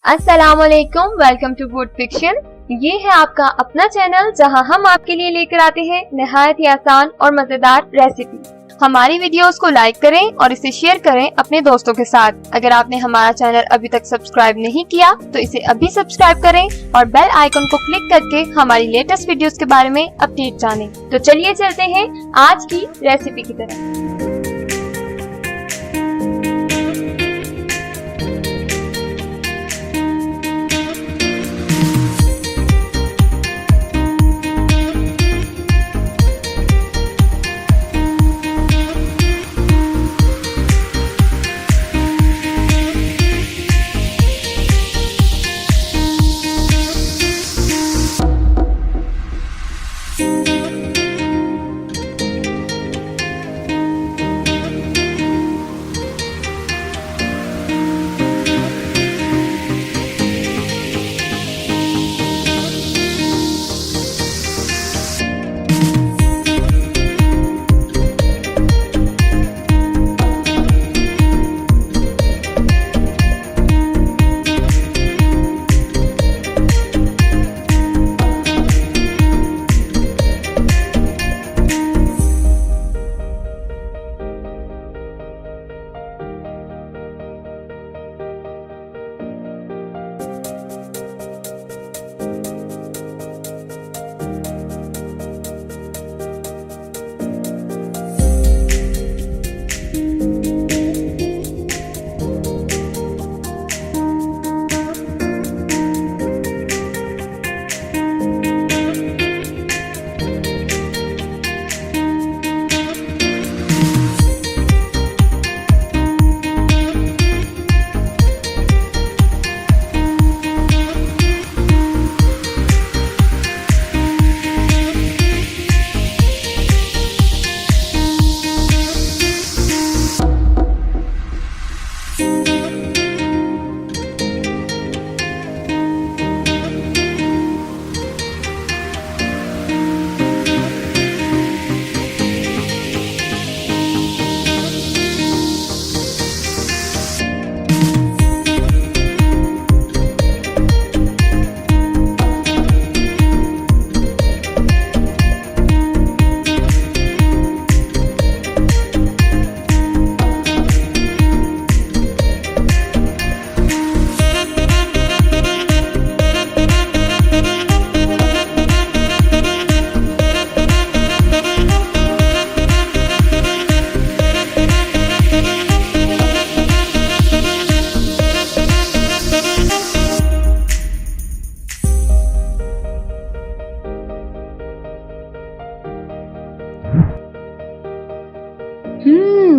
अस्सलामुअलैकुम, welcome to food fiction. ये है आपका अपना चैनल जहां हम आपके लिए लेकर आते हैं निहायत ही आसान और मजेदार रेसिपी। हमारी वीडियोस को लाइक करें और इसे शेयर करें अपने दोस्तों के साथ। अगर आपने हमारा चैनल अभी तक सब्सक्राइब नहीं किया तो इसे अभी सब्सक्राइब करें और बेल आइकन को क्लिक करके हमारी लेटेस्ट वीडियोस के बारे में अपडेट जानें। तो चलिए चलते हैं आज की रेसिपी की तरफ।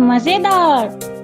मजेदार।